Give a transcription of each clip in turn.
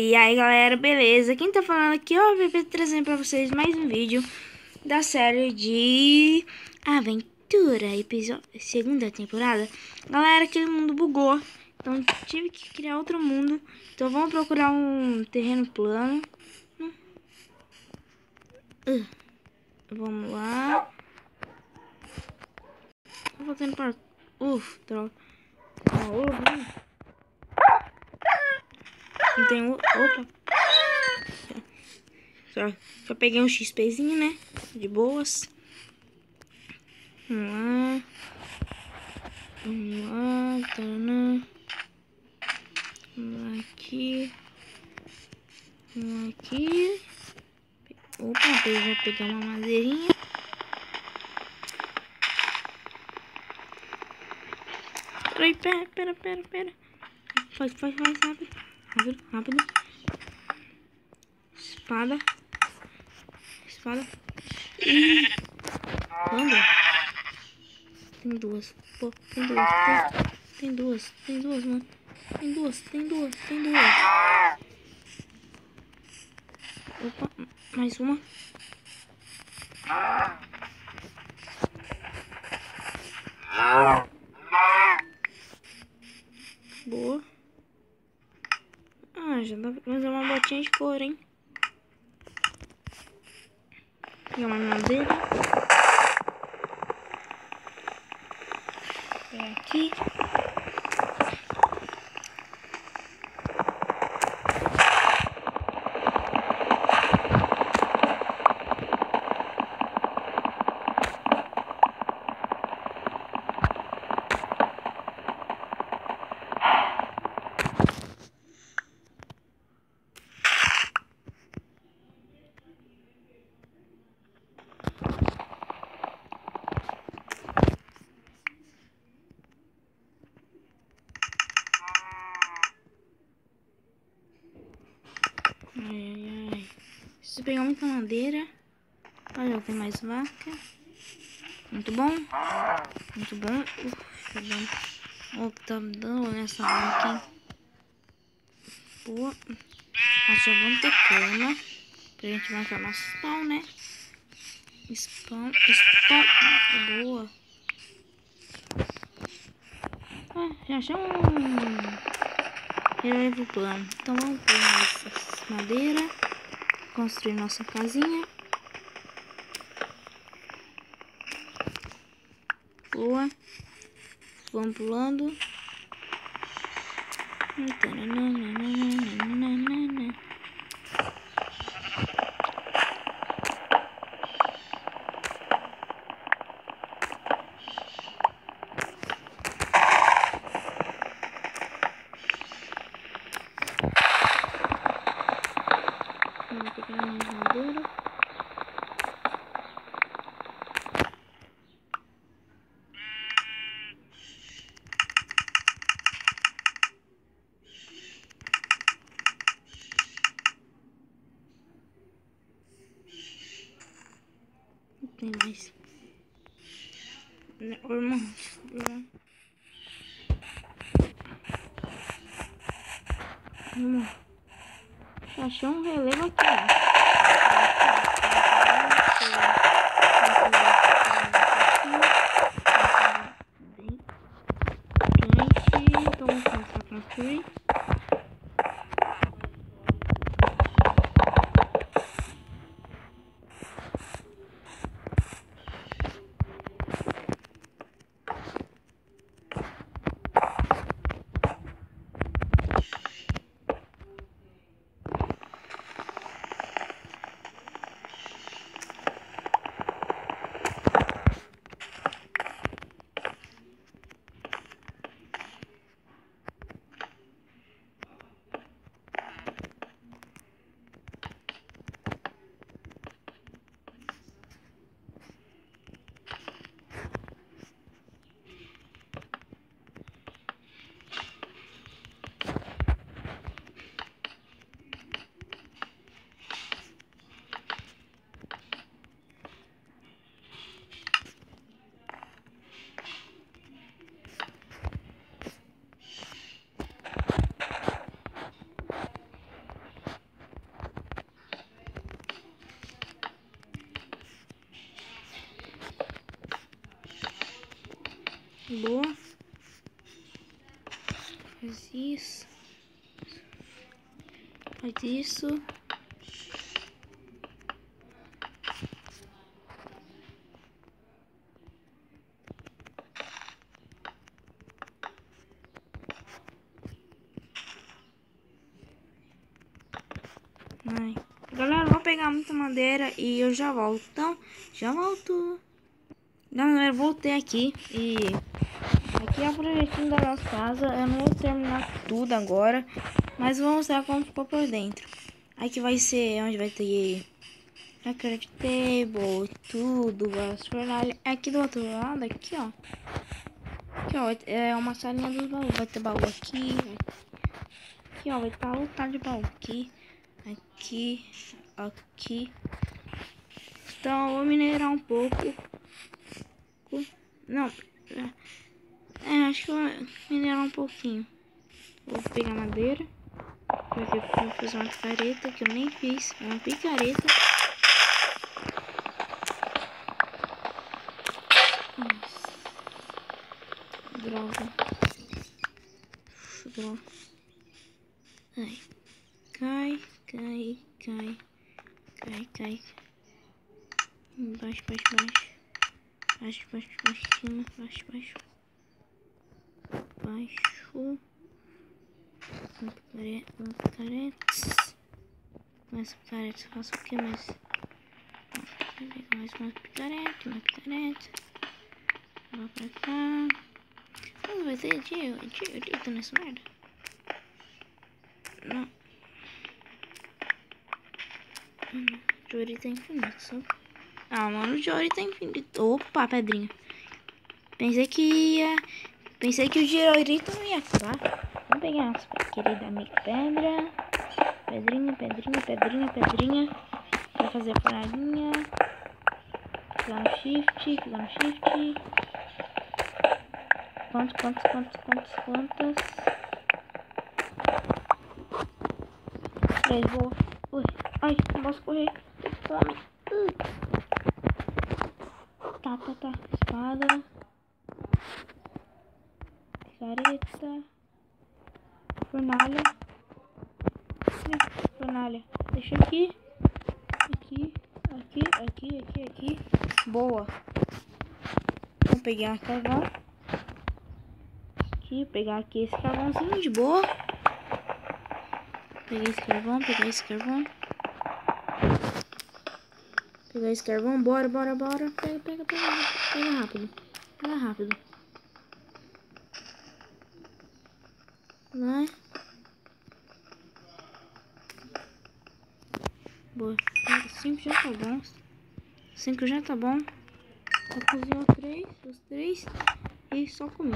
E aí galera, beleza? Quem tá falando aqui é o VP trazendo pra vocês mais um vídeo da série de Aventura, segunda temporada. Galera, aquele mundo bugou, então tive que criar outro mundo. Então vamos procurar um terreno plano. Vamos lá. Tô voltando para... droga. Não tem... Opa. Só peguei um XPzinho, né? De boas. Vamos lá. Vamos lá. Vamos lá aqui. Vamos lá aqui. Opa, eu já pegar uma madeirinha. Peraí, pera. Faz, rápido. Espada. Anda. Tem duas. Pô, tem duas, mano. Tem duas. Opa, mais uma. Boa. Já dá pra fazer uma botinha de couro, hein? Pegar uma madeira. Pegar aqui. Ai. Preciso pegar muita madeira. Olha, tem mais vaca. Muito bom. Tá dando nessa vaca, hein? Boa. Nós já vamos ter cama. Pra gente marcar nosso spawn, né? Spawn. Boa. Já achei relevo plano. Então vamos pegar essas madeiras. Construir nossa casinha. Boa. Vamos pulando. Vamos pegar mais madeira. Não tem mais. Irmão. Achei um relevo aqui, ó. Vamos começar a construir. Faz isso. Faz isso. Ai. Galera, eu vou pegar muita madeira e eu já volto. Então, já volto. Galera, eu voltei aqui e aqui é o projetinho da nossa casa. Eu não vou terminar tudo agora, mas vou mostrar como ficou por dentro. Aqui vai ser onde vai ter a craft table, tudo, as fornalhas. Aqui do outro lado, aqui ó. Aqui ó, é uma salinha dos baús. Vai ter baú aqui. Aqui ó, vai estar lotado de baú. Aqui, aqui, aqui. Então eu vou minerar um pouco. Não, acho que eu vou minerar um pouquinho. Vou pegar madeira. Porque eu vou fazer uma picareta que eu nem fiz. É uma picareta. Nossa. Droga. Droga. Ai. Cai, cai, cai. Cai, cai. Baixo, baixo, baixo. Baixo, baixo, baixo, cima, baixo, baixo. Baixo. Um picareta. Mais picareta, faço o que mais? Vou pegar mais uma picareta, uma picareta. Vou pra cá. Não vai ter direito nessa merda. Não. Diorito é infinito, só. Ah, mano, o diorito é infinito. Opa, pedrinha. Pensei que o diorito não ia acabar. Vamos pegar nossa querida amiga pedra. Pedrinha, pedrinha, pedrinha, pedrinha. Vai fazer a paradinha. Clicar no shift, clicar no shift. Quantas? 3, boa. Ui, ai, não posso correr. Tô com fome. Tá. Espada. Picareta. Fornalha. Fornalha. Deixa aqui. Aqui. Boa. Vou pegar carvão. Aqui, pegar aqui esse carvãozinho de boa. Pegar esse carvão. Pegar esse carvão. Bora. Pega rápido. Vai. Boa. 5 já tá bom. 5 já tá bom. Só cozinhou 3, os 3 e só comi.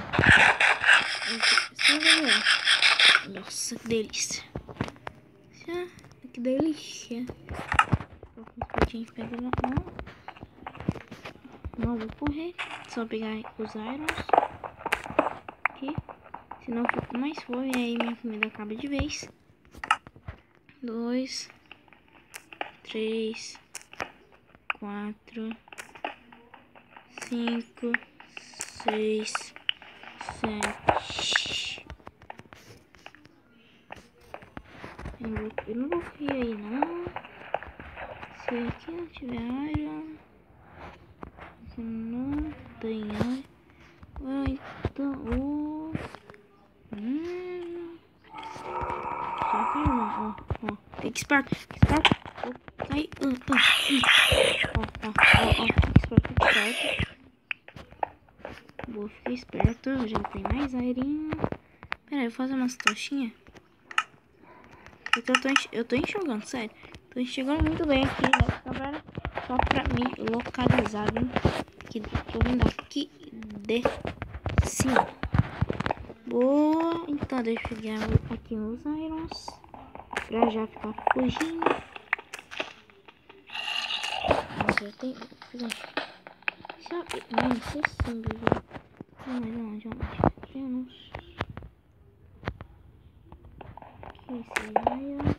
Nossa, que delícia. Que delícia. Tô com os peitinhos de pedra na mão. Não vou correr. Só pegar os irons. Aqui. Senão eu fico mais fome e aí minha comida acaba de vez. 2, 3, 4, 5, 6, 7. Eu não vou cair aí não. Se aqui não tiver iron, se não tem iron, então já caiu, ó. Fica esperto. Cai. Fica esperto. Vou ficar esperto. Já tem mais airinho. Pera aí, vou fazer umas tochinhas. Porque eu tô enxergando, sério. Tô enxergando muito bem aqui nessa câmera. Só pra me localizar, hein? Que eu vim daqui de cima. Boa. Então deixa eu pegar aqui nos irons. Pra já ficar fugindo. Já tem. Mano, isso é simples, velho. Onde? Tem uns. Aqui, esse iron.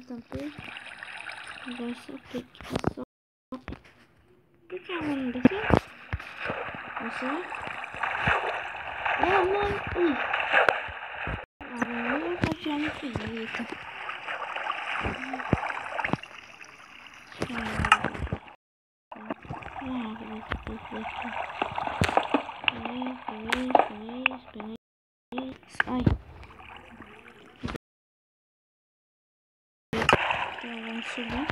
Tampei. Agora só que só. Por que a mano daqui? Assim. Ah, mano. Agora eu vou tirar no peito. Ai. Então vamos subir.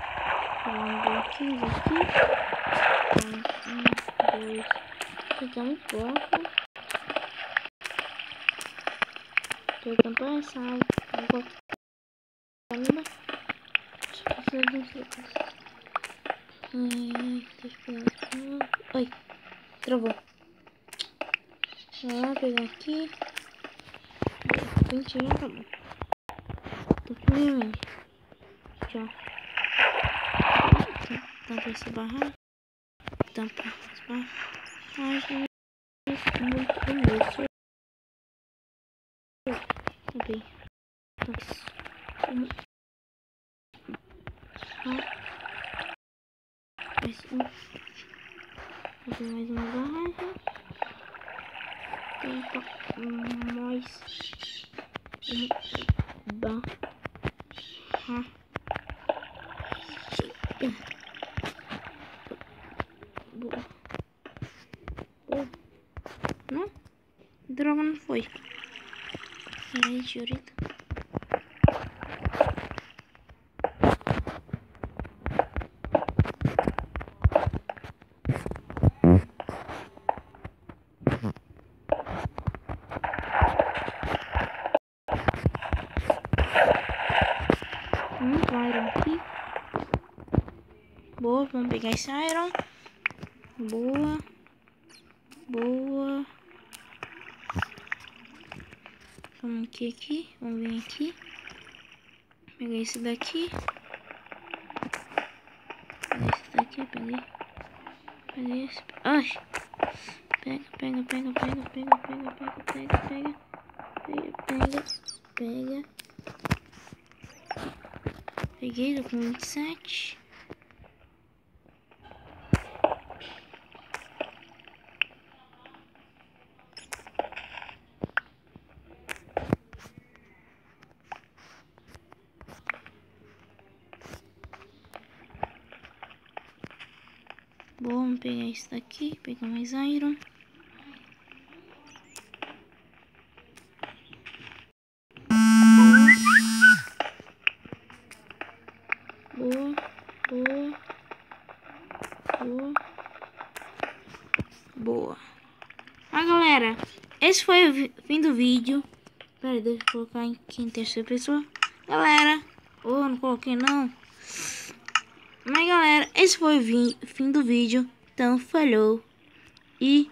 Vamos bloquinhos aqui. 1, 2. Pegamos o bloco. Tô tampando essa água. Caramba. Acho que precisa de uns lucros. Ai, deixa eu pegar. Ai, travou. Vamos lá, pegar aqui. Pentinho, tá bom. Tô primeiro. Tchau. Tampa essa barra. Tampa essa barra. Ai, muito bonito. Tá bem. Mais uma barra. Tampa mais uma barra. Boa. Não? Droga, não foi. E aí, senhorita? Iron aqui. Boa, vamos pegar esse iron. Boa. Boa. Vamos aqui. Vamos vir aqui. Pegar esse daqui. Pegar esse daqui, peguei. Peguei esse. Ai! Pega. Peguei, tô com 27. Bom, vamos pegar esse daqui, pegar mais iron. Boa. Ah, galera, esse foi o fim do vídeo. Pera, deixa eu colocar aqui em terceira pessoa. Galera, não coloquei não. Mas galera, esse foi o fim do vídeo. Então, falou e